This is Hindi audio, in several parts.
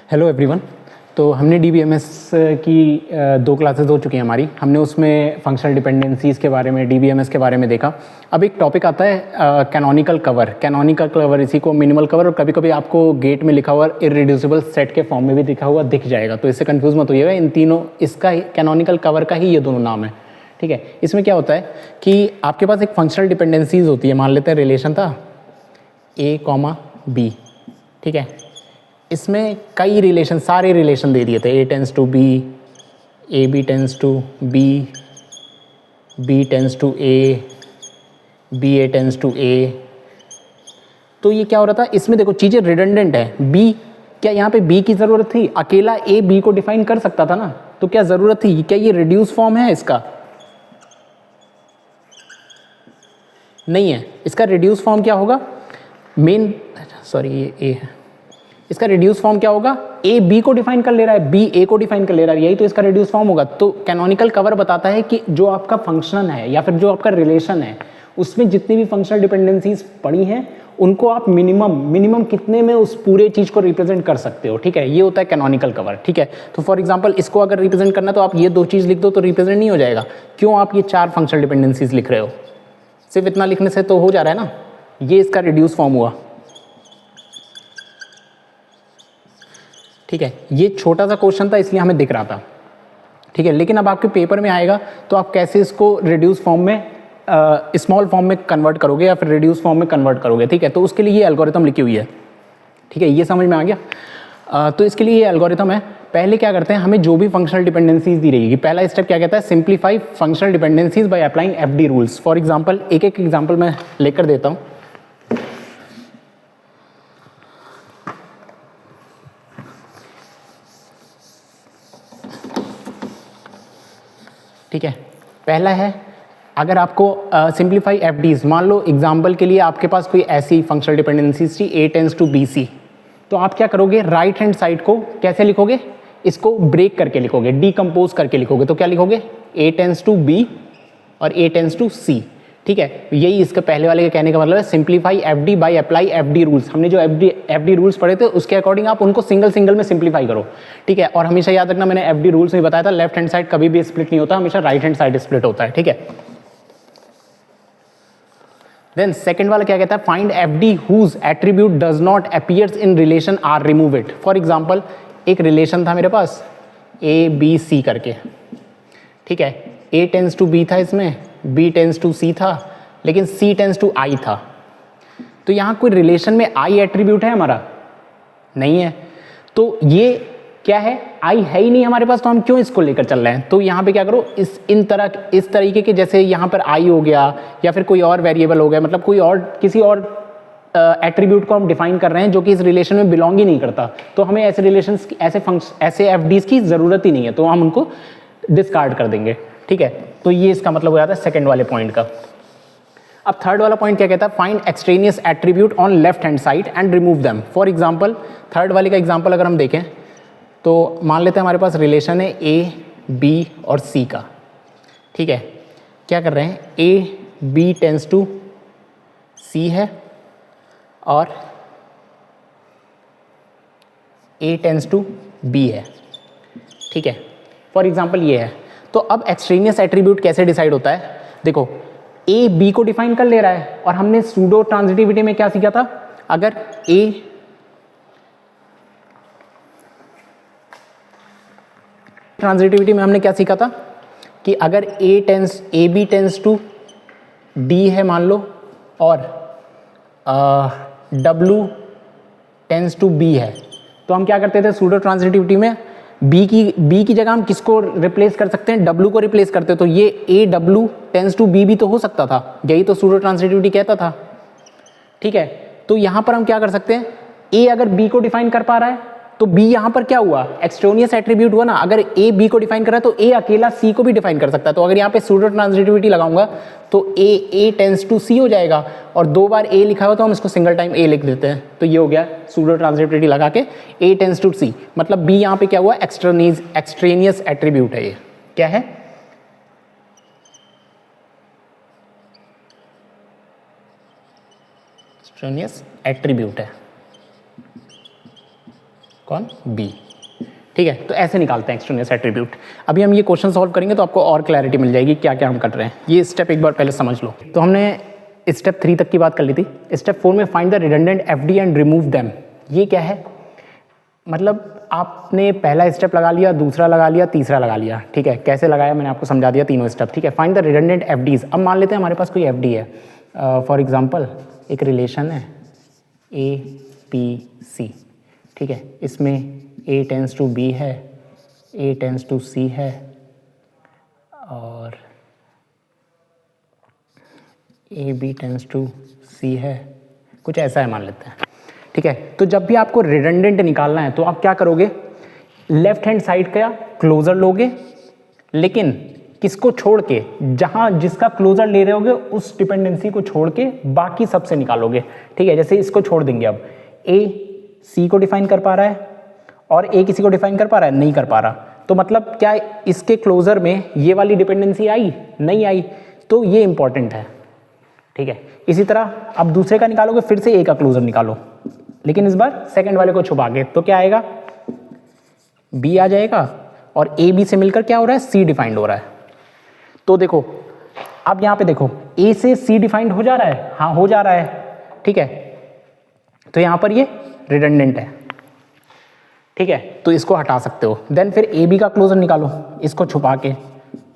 Hello everyone. तो हमने डीबीएमएस की दो क्लासेस हो चुकी हैं हमारी। हमने उसमें फंक्शनल डिपेंडेंसीज़ के बारे में, डीबीएमएस के बारे में देखा। अब एक टॉपिक आता है कैनोनिकल कवर। कैनोनिकल कवर इसी को मिनिमल कवर और कभी कभी आपको गेट में लिखा हुआ इररिड्यूसिबल सेट के फॉर्म में भी लिखा हुआ दिख जाएगा, तो इससे कंफ्यूज मत होइएगा। इन तीनों, इसका कैनोनिकल कवर का ही ये दोनों नाम है, ठीक है। इसमें क्या होता है कि आपके पास एक फंक्शनल डिपेंडेंसीज होती है। मान लेते हैं रिलेशन था ए कॉमा बी, ठीक है। इसमें कई रिलेशन, सारे रिलेशन दे दिए थे। A tends to B, A B tends to B, B tends to A, B A tends to A. तो ये क्या हो रहा था, इसमें देखो चीज़ें रिडंडेंट है। बी, क्या यहाँ पे बी की ज़रूरत थी? अकेला ए बी को डिफाइन कर सकता था ना, तो क्या ज़रूरत थी? क्या ये रिड्यूस फॉर्म है इसका? नहीं है। इसका रिड्यूस फॉर्म क्या होगा? मेन, सॉरी ये ए है। इसका रिड्यूस फॉर्म क्या होगा? ए बी को डिफाइन कर ले रहा है, बी ए को डिफाइन कर ले रहा है, यही तो इसका रिड्यूस फॉर्म होगा। तो कैनोनिकल कवर बताता है कि जो आपका फंक्शन है या फिर जो आपका रिलेशन है, उसमें जितनी भी फंक्शनल डिपेंडेंसीज पड़ी हैं, उनको आप मिनिमम कितने में उस पूरे चीज को रिप्रेजेंट कर सकते हो, ठीक है। ये होता है कैनोनिकल कवर, ठीक है। तो फॉर एग्जाम्पल इसको अगर रिप्रेजेंट करना तो आप ये दो चीज लिख दो तो रिप्रेजेंट नहीं हो जाएगा। क्यों आप ये चार फंक्शनल डिपेंडेंसीज लिख रहे हो? सिर्फ इतना लिखने से तो हो जा रहा है ना। ये इसका रिड्यूस फॉर्म हुआ, ठीक है। ये छोटा सा क्वेश्चन था इसलिए हमें दिख रहा था, ठीक है। लेकिन अब आपके पेपर में आएगा तो आप कैसे इसको रिड्यूस फॉर्म में, स्मॉल फॉर्म में कन्वर्ट करोगे या फिर रिड्यूस फॉर्म में कन्वर्ट करोगे, ठीक है। तो उसके लिए ये एल्गोरिथम लिखी हुई है, ठीक है। ये समझ में आ गया। तो इसके लिए ये एल्गोरिथम है। पहले क्या करते हैं, हमें जो भी फंक्शनल डिपेंडेंसीज दी रहेगी, पहला स्टेप क्या कहता है? Simplify functional dependencies by applying FD rules. For example एक एक एग्जांपल मैं लेकर देता हूँ, ठीक है। पहला है, अगर आपको सिंप्लीफाई एफडीज, मान लो एग्जांपल के लिए आपके पास कोई ऐसी फंक्शनल डिपेंडेंसीज थी ए टेंस टू बी सी, तो आप क्या करोगे? राइट हैंड साइड को कैसे लिखोगे? इसको ब्रेक करके लिखोगे, डीकम्पोज करके लिखोगे। तो क्या लिखोगे? ए टेंस टू बी और ए टेंस टू सी, ठीक है। यही इसके पहले वाले के कहने का मतलब है, simplify FD bye apply FD rules. हमने जो एफडी रूल्स पढ़े थे उसके अकॉर्डिंग आप उनको सिंगल सिंगल में सिंप्लीफाई करो, ठीक है। और हमेशा याद रखना, मैंने एफडी रूल्स में बताया था, लेफ्ट हैंड साइड कभी भी स्प्लिट नहीं होता, हमेशा राइट हैंड साइड स्प्लिट होता है, ठीक है। देन सेकंड वाला क्या कहता है? Find FD whose attribute does not appears in relation R remove it. For example एक रिलेशन था मेरे पास ए बी सी करके, ठीक है। ए टेंस टू बी था, इसमें बी टेंस टू सी था, लेकिन सी टेंस टू आई था। तो यहां कोई रिलेशन में आई एट्रीब्यूट है हमारा? नहीं है। तो ये क्या है? आई है ही नहीं हमारे पास, तो हम क्यों इसको लेकर चल रहे हैं? तो यहाँ पे क्या करो, इस तरीके के, जैसे यहाँ पर आई हो गया या फिर कोई और वेरिएबल हो गया, मतलब कोई और किसी और एट्रीब्यूट को हम डिफाइन कर रहे हैं जो कि इस रिलेशन में बिलोंग ही नहीं करता, तो हमें ऐसे रिलेशंस, ऐसे एफडीज की जरूरत ही नहीं है, तो हम उनको डिस्कार्ड कर देंगे, ठीक है। तो ये इसका मतलब हो जाता है सेकंड वाले पॉइंट का। अब थर्ड वाला पॉइंट क्या कहता है? Find extraneous attribute on left hand side and remove them. For example third वाले का एग्जांपल अगर हम देखें तो मान लेते हैं हमारे पास रिलेशन है ए बी और सी का, ठीक है। क्या कर रहे हैं? ए बी टेंस टू सी है और ए टेंस टू बी है, ठीक है। फॉर एग्जांपल ये है। तो अब एक्सट्रेनियस एट्रीब्यूट कैसे डिसाइड होता है? देखो, ए बी को डिफाइन कर ले रहा है और हमने सूडो ट्रांजिटिविटी में क्या सीखा था? अगर ए ट्रांजिटिविटी में हमने क्या सीखा था कि अगर A B tends to D है मान लो, और डब्ल्यू टेंस टू बी है, तो हम क्या करते थे सूडो ट्रांजिटिविटी में? बी की जगह हम किसको रिप्लेस कर सकते हैं? डब्ल्यू को रिप्लेस करते, तो ये A W tends to B भी तो हो सकता था, यही तो सूडो ट्रांजिटिविटी कहता था, ठीक है। तो यहां पर हम क्या कर सकते हैं? ए अगर बी को डिफाइन कर पा रहा है तो बी यहां पर क्या हुआ? एक्सट्रेनियस एट्रीब्यूट हुआ ना। अगर ए बी को डिफाइन कर रहा है तो ए अकेला सी को भी डिफाइन कर सकता है। तो अगर यहाँ पे सूडो ट्रांजिटिविटी लगाऊंगा तो ए टेंस टू सी हो जाएगा, और दो बार ए लिखा हो तो हम इसको सिंगल टाइम ए लिख देते हैं, तो ये हो गया सूडो ट्रांजिटिविटी लगा के ए टेंस टू सी, मतलब बी यहाँ पे क्या हुआ? एक्सट्रेनियस एट्रीब्यूट है। ये क्या है? एक्सट्रेनियस एट्रीब्यूट है। कौन, बी। ठीक है, तो ऐसे निकालते हैं एक्सट्रेनियस एट्रीब्यूट। अभी हम ये क्वेश्चन सॉल्व करेंगे तो आपको और क्लैरिटी मिल जाएगी क्या क्या हम कर रहे हैं। ये स्टेप एक बार पहले समझ लो। तो हमने स्टेप 3 तक की बात कर ली थी। स्टेप 4 में find the redundant FD and remove them. ये क्या है, मतलब आपने पहला स्टेप लगा लिया, दूसरा लगा लिया, तीसरा लगा लिया। ठीक है, कैसे लगाया मैंने आपको समझा दिया तीनों स्टेप। ठीक है, फाइंड द रिडंडेंट एफडीज। अब मान लेते हैं हमारे पास कोई एफडी है, फॉर एग्जांपल एक रिलेशन है ए पी सी। ठीक है, इसमें ए टेंस टू बी है, ए टेंस टू सी है और ए बी टेंस टू सी है, कुछ ऐसा है मान लेते हैं। ठीक है, तो जब भी आपको रिडंडेंट निकालना है तो आप क्या करोगे, लेफ्ट हैंड साइड का क्लोजर लोगे, लेकिन किसको छोड़ के, जहां जिसका क्लोजर ले रहे होगे उस डिपेंडेंसी को छोड़ के बाकी सबसे निकालोगे। ठीक है, जैसे इसको छोड़ देंगे, अब ए सी को डिफाइन कर पा रहा है और ए किसी को डिफाइन कर पा रहा है, नहीं कर पा रहा, तो मतलब क्या इसके क्लोजर में ये वाली डिपेंडेंसी आई, नहीं आई, तो ये इंपॉर्टेंट है। ठीक है, इसी तरह अब दूसरे का निकालोगे, फिर से ए का क्लोजर निकालो, लेकिन इस बार सेकंड वाले को छुपा के, तो क्या आएगा, बी आ जाएगा और ए बी से मिलकर क्या हो रहा है, सी डिफाइंड हो रहा है। तो देखो अब यहां पे देखो, ए से सी डिफाइंड हो जा रहा है, हाँ हो जा रहा है। ठीक है, तो यहां पर ये रिडंडेंट है। ठीक है, तो इसको हटा सकते हो। देन फिर ए बी का क्लोजर निकालो, इसको छुपा के,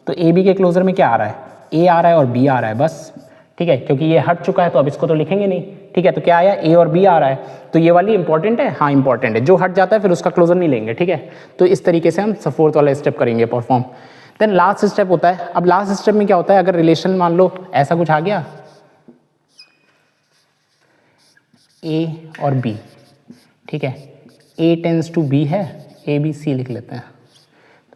तो ए बी के क्लोजर में क्या आ रहा है, ए आ रहा है और बी आ रहा है बस। ठीक है, क्योंकि ये हट चुका है तो अब इसको तो लिखेंगे नहीं। ठीक है, तो क्या आया, ए और बी आ रहा है, तो ये वाली इंपॉर्टेंट है, हाँ इंपॉर्टेंट है, जो हट जाता है फिर उसका क्लोजर नहीं लेंगे। ठीक है, तो इस तरीके से हम फोर्थ वाला स्टेप करेंगे परफॉर्म। देन लास्ट स्टेप होता है, अब लास्ट स्टेप में क्या होता है, अगर रिलेशन मान लो ऐसा कुछ आ गया, ए और बी। ठीक है, ए टेंस टू बी है, ए बी सी लिख लेते हैं,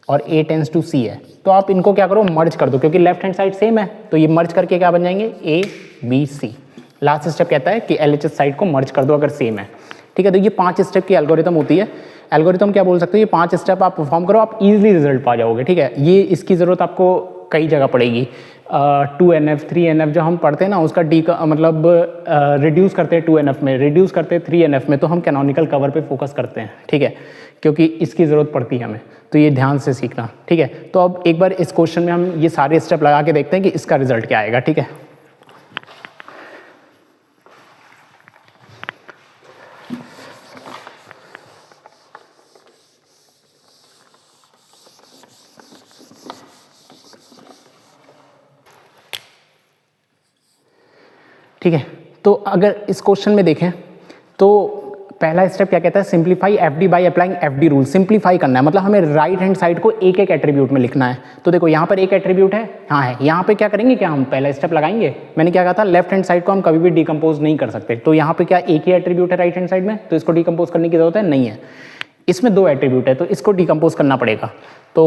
और ए टेंस टू सी है, तो आप इनको क्या करो, मर्ज कर दो, क्योंकि लेफ्ट हैंड साइड सेम है, तो ये मर्ज करके क्या बन जाएंगे, A B C. Last step कहता है कि एलएचएस साइड को मर्ज कर दो अगर सेम है। ठीक है, तो ये 5 स्टेप की एल्गोरिथम होती है। एल्गोरिथम क्या बोल सकते हो, ये 5 स्टेप आप परफॉर्म करो, आप इजीली रिजल्ट पा जाओगे। ठीक है, ये इसकी ज़रूरत आपको कई जगह पड़ेगी। 2NF 3NF जो हम पढ़ते हैं ना, उसका मतलब रिड्यूस करते हैं 2NF में, रिड्यूस करते हैं 3NF में, तो हम कैनोनिकल कवर पे फोकस करते हैं। ठीक है, क्योंकि इसकी ज़रूरत पड़ती है हमें, तो ये ध्यान से सीखना। ठीक है, तो अब एक बार इस क्वेश्चन में हम ये सारे स्टेप लगा के देखते हैं कि इसका रिजल्ट क्या आएगा। ठीक है, ठीक है, तो अगर इस क्वेश्चन में देखें तो पहला स्टेप क्या कहता है, simplify FD by applying FD rule. Simplify करना है, मतलब हमें राइट हैंड साइड को एक एक एट्रीब्यूट में लिखना है। तो देखो यहाँ पर एक एट्रीब्यूट है, हाँ है, यहाँ पे क्या करेंगे, क्या हम पहला स्टेप लगाएंगे, मैंने क्या कहा था, लेफ्ट हैंड साइड को हम कभी भी डिकम्पोज नहीं कर सकते, तो यहाँ पे क्या एक ही एट्रीब्यूट है राइट हैंड साइड में, तो इसको डिकम्पोज करने की जरूरत है नहीं है। इसमें 2 एट्रीब्यूट है, तो इसको डिकम्पोज करना पड़ेगा, तो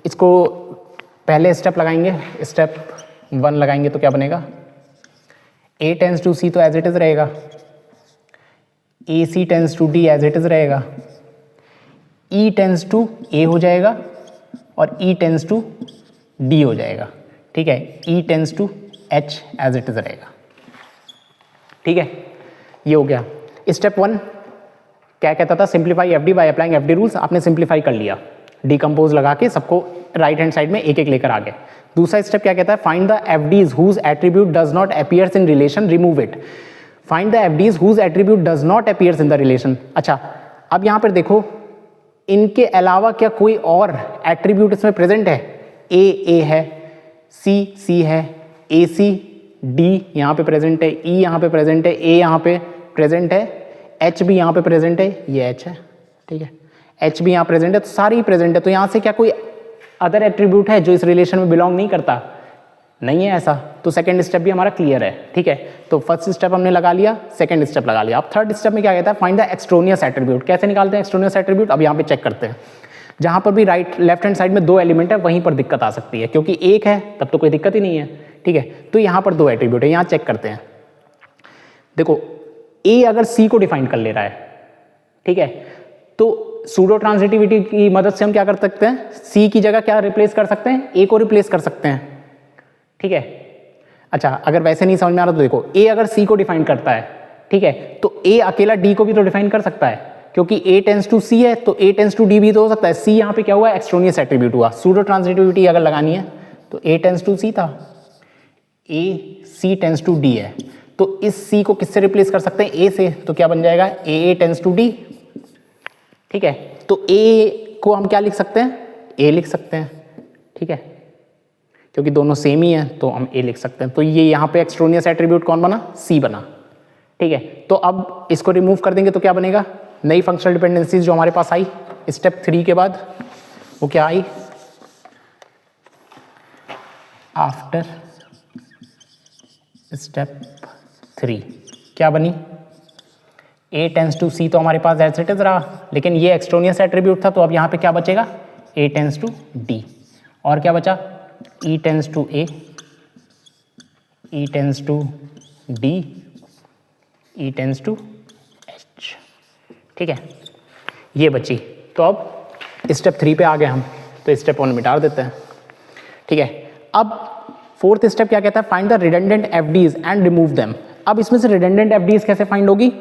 इसको पहले स्टेप लगाएंगे, स्टेप 1 लगाएंगे, तो क्या बनेगा, ए टेंस टू सी तो एज इट इज रहेगा, A C tends to D as it is रहेगा, ई टेंस टू ए हो जाएगा और ई टेंस टू डी हो जाएगा। ठीक है, E tends to H as it is रहेगा। ठीक है, ये हो गया। स्टेप 1 क्या कहता था, simplify FD by applying FD rules, आपने सिंप्लीफाई कर लिया, डिकम्पोज लगा के सबको राइट हैंड साइड में एक एक लेकर आ गए। दूसरा स्टेप क्या कहता है, find the FDs whose attribute does not appears in relation, remove it. Find the FDs whose attribute does not appears in the relation. अच्छा, अब यहां पर देखो, इनके अलावा क्या कोई और एट्रीब्यूट इसमें प्रेजेंट है, ए है, सी है, ए सी डी यहाँ पे प्रेजेंट है, ई यहाँ पे प्रेजेंट है, ए यहाँ पे प्रेजेंट है, एच भी यहाँ पे प्रेजेंट है, ये एच है। ठीक है, एच भी यहाँ प्रेजेंट है, तो सारी ही प्रेजेंट है, तो यहाँ से क्या कोई अदर एट्रीब्यूट है जो इस रिलेशन में बिलोंग नहीं करता, नहीं है ऐसा, तो सेकंड स्टेप भी हमारा क्लियर है। ठीक है, तो फर्स्ट स्टेप हमने लगा लिया, सेकंड स्टेप लगा लिया। अब थर्ड स्टेप में क्या कहता है, फाइंड द एक्सट्रोनियस एट्रीब्यूट। कैसे निकालते हैं एक्सट्रोनियस एट्रीब्यूट, अब यहाँ पे चेक करते हैं। जहाँ पर भी लेफ्ट हैंड साइड में 2 एलिमेंट है, वहीं पर दिक्कत आ सकती है, क्योंकि एक है तब तो कोई दिक्कत ही नहीं है। ठीक है, तो यहाँ पर 2 एट्रीब्यूट है, यहाँ चेक करते हैं। देखो, ए अगर सी को डिफाइन कर ले रहा है, ठीक है, तो सूडो ट्रांजिटिविटी की मदद से हम क्या कर सकते हैं, सी की जगह क्या रिप्लेस कर सकते हैं, ए को रिप्लेस कर सकते हैं। ठीक है, अच्छा अगर वैसे नहीं समझ में आ रहा तो देखो, ए अगर सी को डिफाइन करता है, ठीक है, तो ए अकेला डी को भी तो डिफाइन कर सकता है, क्योंकि A टेंस टू C है तो A टेंस टू D भी तो हो सकता है। C यहाँ पे क्या हुआ, एक्सट्रोनियस एट्रीब्यूट हुआ। सूडो ट्रांजिटिविटी अगर लगानी है तो A टेंस टू C था, A C tends to D है, तो इस C को किससे रिप्लेस कर सकते हैं, A से, तो क्या बन जाएगा A टेंस टू D। ठीक है, तो A को हम क्या लिख सकते हैं, A लिख सकते हैं। ठीक है, क्योंकि दोनों सेम ही हैं तो हम A लिख सकते हैं। तो ये यहाँ पे एक्सट्रोनियस एट्रीब्यूट कौन बना, C बना। ठीक है, तो अब इसको रिमूव कर देंगे तो क्या बनेगा, नई फंक्शनल डिपेंडेंसीज जो हमारे पास आई स्टेप 3 के बाद, वो क्या आई, आफ्टर स्टेप 3 क्या बनी, A टेंस टू C तो हमारे पास एज इट इज रहा, लेकिन ये एक्सट्रोनियस एट्रीब्यूट था, तो अब यहाँ पे क्या बचेगा, A टेंस टू D, और क्या बचा, E tends to A, E tends to D, E tends to H। ठीक है, ये बची। तो अब स्टेप 3 पे आ गए हम, तो स्टेप 1 मिटा देते हैं। ठीक है, अब फोर्थ स्टेप क्या कहता है, find the redundant FDs and remove them. अब इसमें से रिडंडेंट एफडीज कैसे फाइंड होगी,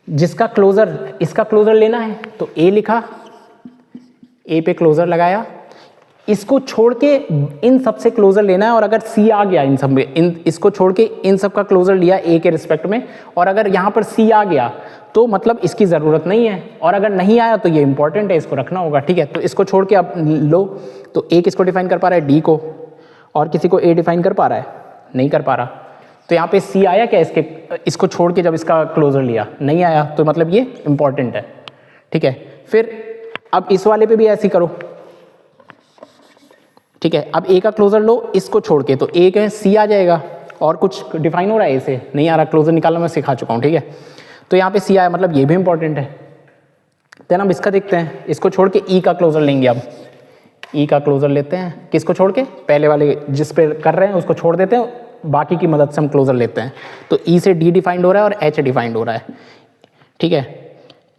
जिसका क्लोजर, इसका क्लोजर लेना है तो A लिखा, A पे क्लोजर लगाया, इसको छोड़ के इन सब से क्लोजर लेना है, और अगर C आ गया इन सब में, इसको छोड़ के इन सब का क्लोजर लिया A के रिस्पेक्ट में, और अगर यहाँ पर C आ गया तो मतलब इसकी ज़रूरत नहीं है, और अगर नहीं आया तो ये इंपॉर्टेंट है, इसको रखना होगा। ठीक है, तो इसको छोड़ के अब लो, तो A किसको डिफाइन कर पा रहा है, D को, और किसी को A डिफाइन कर पा रहा है, नहीं कर पा रहा। तो यहाँ पे C आया क्या, इसको छोड़ के जब इसका क्लोजर लिया, नहीं आया, तो मतलब ये इंपॉर्टेंट है। ठीक है, फिर अब इस वाले पे भी ऐसे ही करो। ठीक है, अब A का क्लोजर लो, इसको छोड़ के, तो A के C आ जाएगा, और कुछ डिफाइन हो रहा है A से, नहीं आ रहा, क्लोजर निकालना मैं सिखा चुका हूँ। ठीक है, तो यहाँ पे C आया, मतलब ये भी इंपॉर्टेंट है। देन हम इसका देखते हैं, इसको छोड़ के E का क्लोजर लेंगे। अब E का क्लोजर लेते हैं, किसको छोड़ के, पहले वाले जिस पे कर रहे हैं उसको छोड़ देते हैं, बाकी की मदद से हम क्लोजर लेते हैं। तो E से D डिफाइंड हो रहा है और H डिफाइंड हो रहा है। ठीक है,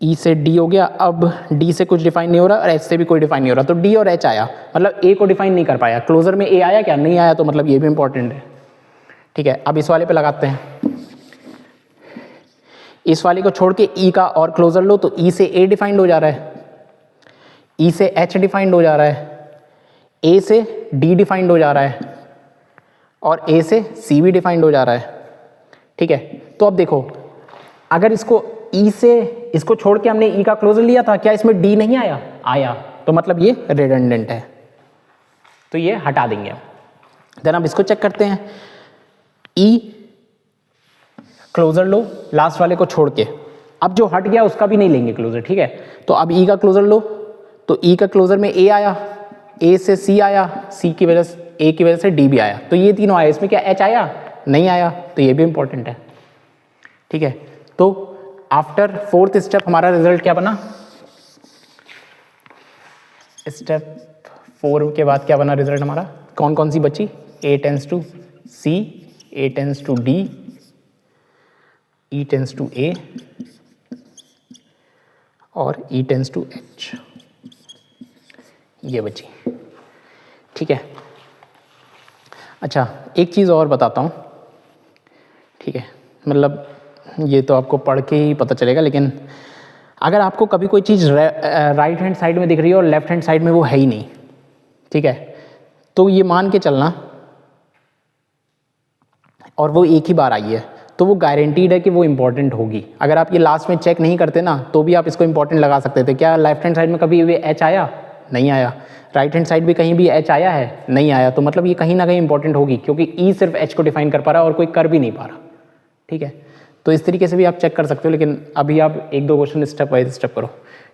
E से D हो गया, अब D से कुछ डिफाइन नहीं हो रहा और H से भी कोई डिफाइन नहीं हो रहा, तो D और H आया, मतलब A को डिफाइन नहीं कर पाया। क्लोजर में A आया क्या, नहीं आया, तो मतलब ये भी इंपॉर्टेंट है। ठीक है, अब इस वाले पे लगाते हैं, इस वाले को छोड़ के E का और क्लोजर लो, तो E से A डिफाइंड हो जा रहा है, E से H डिफाइंड हो जा रहा है, A से D डिफाइंड हो जा रहा है, और A से C भी डिफाइंड हो जा रहा है। ठीक है, तो अब देखो, अगर इसको E से, इसको छोड़ के हमने E का क्लोजर लिया था, क्या इसमें D नहीं आया, आया, तो मतलब ये रिडंडेंट है, तो ये हटा देंगे। देन अब इसको चेक करते हैं, E क्लोजर लो लास्ट वाले को छोड़ के, अब जो हट गया उसका भी नहीं लेंगे क्लोजर। ठीक है, तो अब E का क्लोजर लो, तो E का क्लोजर में A आया, A से C आया, C की वजह से, A की वजह से D भी आया, तो ये तीनों आया, इसमें क्या H आया, नहीं आया, तो ये भी इंपॉर्टेंट है। ठीक है, तो आफ्टर फोर्थ स्टेप हमारा रिजल्ट क्या बना, स्टेप 4 के बाद क्या बना रिजल्ट हमारा, कौन कौन सी बची, A tends to C, A tends to D, E tends to A, और E टेंस टू H, ये बची। ठीक है, अच्छा एक चीज़ और बताता हूँ। ठीक है, मतलब ये तो आपको पढ़ के ही पता चलेगा, लेकिन अगर आपको कभी कोई चीज़ राइट हैंड साइड में दिख रही है और लेफ्ट हैंड साइड में वो है ही नहीं, ठीक है, तो ये मान के चलना, और वो एक ही बार आई है, तो वो गारंटीड है कि वो इंपॉर्टेंट होगी। अगर आप ये लास्ट में चेक नहीं करते ना, तो भी आप इसको इंपॉर्टेंट लगा सकते थे। क्या लेफ्ट हैंड साइड में कभी भी H आया, नहीं आया, राइट हैंड साइड भी कहीं भी H आया है, नहीं आया, तो मतलब ये कहीं ना कहीं इंपॉर्टेंट होगी, क्योंकि E सिर्फ H को डिफाइन कर पा रहा है और कोई कर भी नहीं पा रहा। ठीक है, तो इस तरीके से भी आप चेक कर सकते हो, लेकिन अभी आप एक दो क्वेश्चन स्टेप बाय स्टेप करो।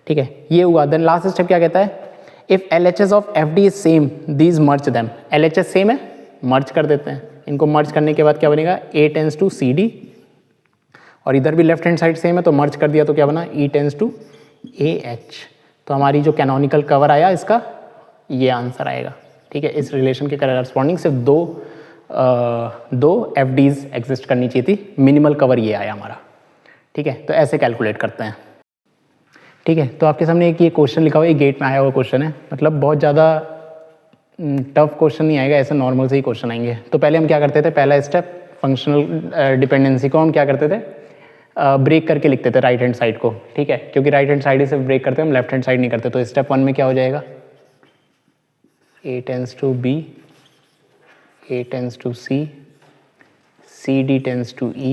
ठीक है, ये हुआ। देन लास्ट स्टेप क्या कहता है, if LHS of FD is same these merge them. LHS same है, मर्ज कर देते हैं, इनको मर्ज करने के बाद क्या बनेगा, A टेंस टू CD, और इधर भी लेफ्ट हैंड साइड सेम है, तो मर्ज कर दिया तो क्या बना, E टेंस टू AH। तो हमारी जो कैनोनिकल कवर आया इसका, ये आंसर आएगा। ठीक है, इस रिलेशन के करस्पॉन्डिंग सिर्फ दो FDs एग्जिस्ट करनी चाहिए थी, मिनिमल कवर ये आया हमारा। ठीक है, तो ऐसे कैलकुलेट करते हैं। ठीक है, तो आपके सामने एक ये क्वेश्चन लिखा हुआ है, गेट में आया हुआ क्वेश्चन है, मतलब बहुत ज़्यादा टफ क्वेश्चन नहीं आएगा, ऐसे नॉर्मल से ही क्वेश्चन आएंगे। तो पहले हम क्या करते थे, पहला स्टेप फंक्शनल डिपेंडेंसी को हम क्या करते थे, ब्रेक करके लिखते थे राइट हैंड साइड को, ठीक है, क्योंकि राइट हैंड साइड ही सिर्फ ब्रेक करते हैं, हम लेफ्ट हैंड साइड नहीं करते। तो स्टेप 1 में क्या हो जाएगा, A tends to B, A tends to C, CD tends to E,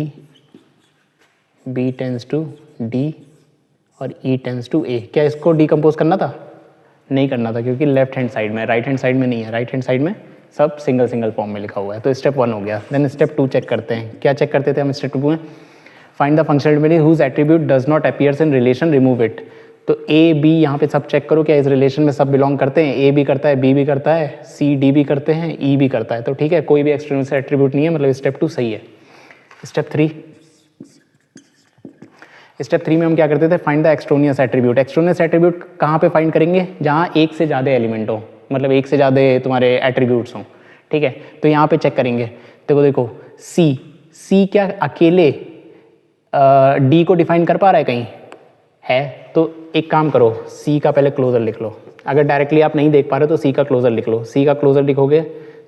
B tends to D और E टेंस टू A। क्या इसको डिकम्पोज करना था? नहीं करना था, क्योंकि लेफ्ट हैंड साइड में, राइट हैंड साइड में नहीं है। राइट हैंड साइड में सब सिंगल सिंगल फॉर्म में लिखा हुआ है। तो स्टेप 1 हो गया। देन स्टेप 2 चेक करते हैं। क्या चेक करते थे हम स्टेप 2 में? Find the functional element whose attribute does not appears in relation, remove it. तो ए बी यहाँ पे सब चेक करो, क्या इस रिलेशन में सब बिलोंग करते हैं? ए भी करता है, बी भी करता है, सी डी भी करते हैं, ई भी करता है। तो ठीक है, कोई भी एक्सट्रीनस एट्रीब्यूट नहीं है, मतलब स्टेप 2 सही है। स्टेप 3 में हम क्या करते थे? Find the extraneous attribute. Extraneous attribute कहाँ पे फाइंड करेंगे? जहाँ एक से ज़्यादा एलिमेंट हो, मतलब एक से ज़्यादा तुम्हारे एट्रीब्यूट्स हों, ठीक है। तो यहाँ पे चेक करेंगे। देखो सी क्या अकेले डी को डिफाइन कर पा रहा है कहीं? है। तो एक काम करो, सी का पहले क्लोजर लिख लो। अगर डायरेक्टली आप नहीं देख पा रहे तो सी का क्लोजर लिख लो। सी का क्लोजर लिखोगे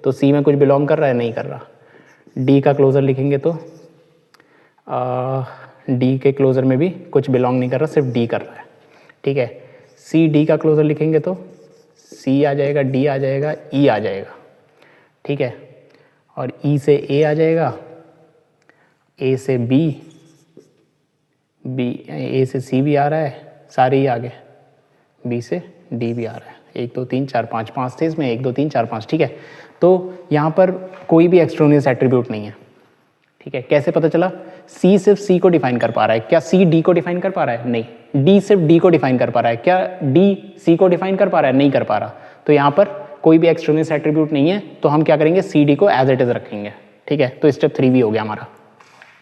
तो सी में कुछ बिलोंग कर रहा है? नहीं कर रहा। डी का क्लोजर लिखेंगे तो डी के क्लोजर में भी कुछ बिलोंग नहीं कर रहा, सिर्फ डी कर रहा है, ठीक है। सी डी का क्लोजर लिखेंगे तो सी आ जाएगा, डी आ जाएगा, ई आ जाएगा, ठीक है। और ई से ए आ जाएगा, ए से बी, ए से सी भी आ रहा है, सारे ही आ गए। बी से डी भी आ रहा है। 1 2 3 4 5 5 थे इसमें, 1 2 3 4 5, ठीक है। तो यहाँ पर कोई भी एक्सट्रोनियस एट्रीब्यूट नहीं है, ठीक है। कैसे पता चला? सी सिर्फ सी को डिफाइन कर पा रहा है। क्या सी डी को डिफाइन कर पा रहा है? नहीं। डी सिर्फ डी को डिफाइन कर पा रहा है। क्या डी सी को डिफाइन कर पा रहा है? नहीं कर पा रहा। तो यहाँ पर कोई भी एक्सट्रोनियस एट्रीब्यूट नहीं है, तो हम क्या करेंगे? सी डी को एज इट इज रखेंगे, ठीक है। तो स्टेप 3 भी हो गया हमारा।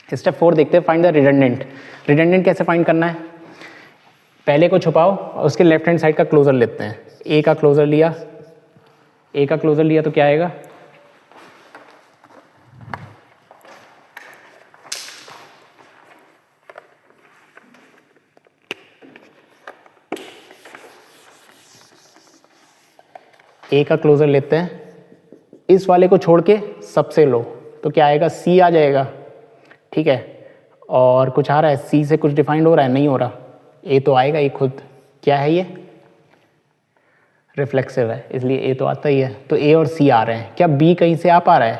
स्टेप 4 देखते हैं, फाइंड द रिडंडेंट। रिडंडेंट कैसे फाइंड करना है? पहले को छुपाओ और उसके लेफ्ट हैंड साइड का क्लोजर लेते हैं। ए का क्लोजर लिया, ए का क्लोजर लिया तो क्या आएगा? ए का क्लोजर लेते हैं, इस वाले को छोड़ के सबसे लो, तो क्या आएगा? सी आ जाएगा, ठीक है। और कुछ आ रहा है? सी से कुछ डिफाइंड हो रहा है? नहीं हो रहा। ए तो आएगा ही खुद। क्या है ये? रिफ्लेक्सिव है, इसलिए ए तो आता ही है। तो ए और सी आ रहे हैं। क्या बी कहीं से आ पा रहा है?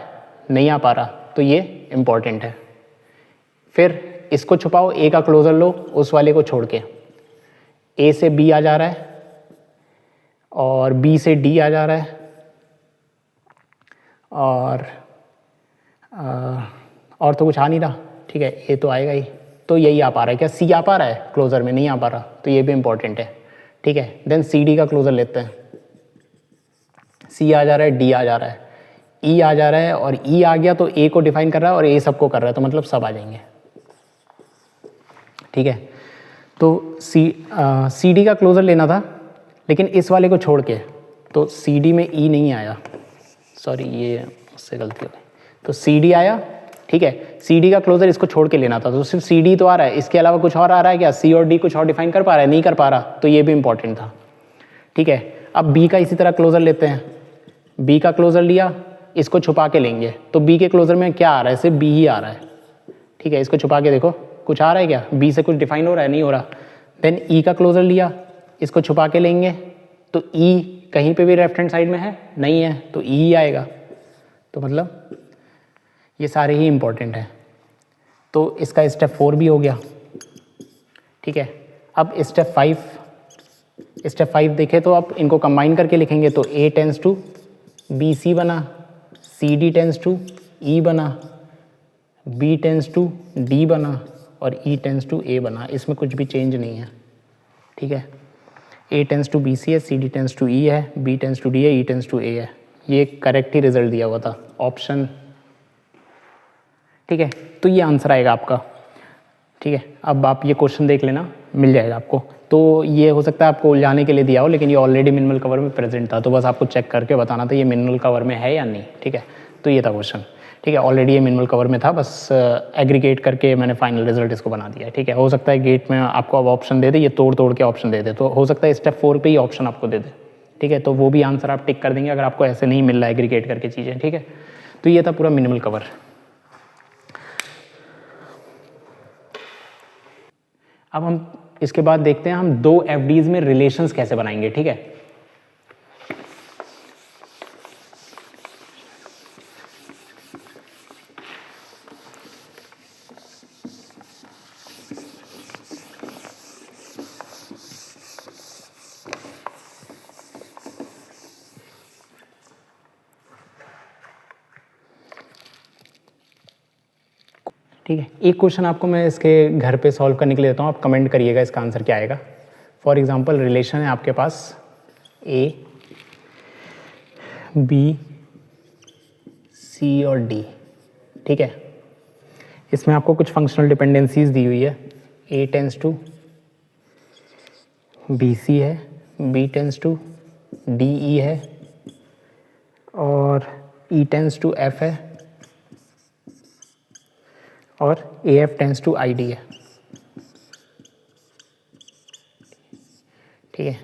नहीं आ पा रहा, तो ये इंपॉर्टेंट है। फिर इसको छुपाओ, ए का क्लोजर लो उस वाले को छोड़ के। ए से बी आ जा रहा है और बी से डी आ जा रहा है और तो कुछ आ नहीं रहा, ठीक है। ए तो आएगा ही, तो यही आ पा रहा है। क्या सी आ पा रहा है क्लोजर में? नहीं आ पा रहा, तो ये भी इंपॉर्टेंट है, ठीक है। देन सी डी का क्लोजर लेते हैं। सी आ जा रहा है, डी आ जा रहा है, ई आ जा रहा है, और ई आ गया तो ए को डिफाइन कर रहा है और ए सबको कर रहा है, तो मतलब सब आ जाएंगे, ठीक है। तो सी डी का क्लोजर लेना था, लेकिन इस वाले को छोड़ के, तो सी डी में ई नहीं आया, सॉरी ये मुझसे गलती हो गई। तो सी डी आया, ठीक है। सी डी का क्लोजर इसको छोड़ के लेना था, तो सिर्फ सी डी तो आ रहा है, इसके अलावा कुछ और आ रहा है क्या? सी और डी कुछ और डिफाइन कर पा रहा है? नहीं कर पा रहा, तो ये भी इंपॉर्टेंट था, ठीक है। अब बी का इसी तरह क्लोजर लेते हैं। बी का क्लोजर लिया, इसको छुपा के लेंगे, तो बी के क्लोजर में क्या आ रहा है? सिर्फ बी ही आ रहा है, ठीक है। इसको छुपा के देखो, कुछ आ रहा है क्या? बी से कुछ डिफाइन हो रहा है? नहीं हो रहा। देन ई का क्लोजर लिया, इसको छुपा के लेंगे, तो ई कहीं पे भी लेफ्ट हैंड साइड में है? नहीं है, तो ई आएगा। तो मतलब ये सारे ही इंपॉर्टेंट हैं। तो इसका स्टेप 4 भी हो गया, ठीक है। अब स्टेप 5 देखें तो आप इनको कंबाइन करके लिखेंगे, तो ए टेंस टू बी सी बना, सी डी टेंस टू ई बना, बी टेंस टू डी बना और ई टेंस टू ए बना। इसमें कुछ भी चेंज नहीं है, ठीक है। A tends to B C है, सी डी टेंस टू ई है, बी टेंस टू डी है, ई टेंस टू ए है। ये करेक्ट ही रिजल्ट दिया हुआ था, ऑप्शन, ठीक है। तो ये आंसर आएगा आपका, ठीक है। अब आप ये क्वेश्चन देख लेना, मिल जाएगा आपको। तो ये हो सकता है आपको उलझाने के लिए दिया हो, लेकिन ये ऑलरेडी मिनिमल कवर में प्रेजेंट था, तो बस आपको चेक करके बताना था ये मिनिमल कवर में है या नहीं, ठीक है। तो ये था क्वेश्चन, ठीक है। ऑलरेडी ये मिनिमल कवर में था, बस एग्रीगेट करके मैंने फाइनल रिजल्ट इसको बना दिया है, ठीक है। हो सकता है गेट में आपको अब ऑप्शन दे दे, ये तोड़ के ऑप्शन दे दे, तो हो सकता है स्टेप 4 पे ही ऑप्शन आपको दे दे, ठीक है। तो वो भी आंसर आप टिक कर देंगे अगर आपको ऐसे नहीं मिल रहा है एग्रीगेट करके चीज़ें, ठीक है। तो ये था पूरा मिनिमल कवर। अब हम इसके बाद देखते हैं हम दो एफडीज में रिलेशंस कैसे बनाएंगे, ठीक है। ठीक है, एक क्वेश्चन आपको मैं इसके घर पे सॉल्व करने के लिए देता हूँ, आप कमेंट करिएगा इसका आंसर क्या आएगा। फॉर एग्जांपल रिलेशन है आपके पास ए बी सी और डी, ठीक है। इसमें आपको कुछ फंक्शनल डिपेंडेंसीज दी हुई है, A tends to B C है, B tends to D E है और ई टेंस टू एफ है और A F tends to I D है, ठीक है।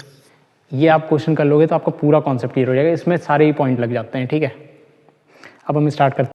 ये आप क्वेश्चन कर लोगे तो आपका पूरा कॉन्सेप्ट क्लियर हो जाएगा, इसमें सारे ही पॉइंट लग जाते हैं, ठीक है। अब हम स्टार्ट करते हैं।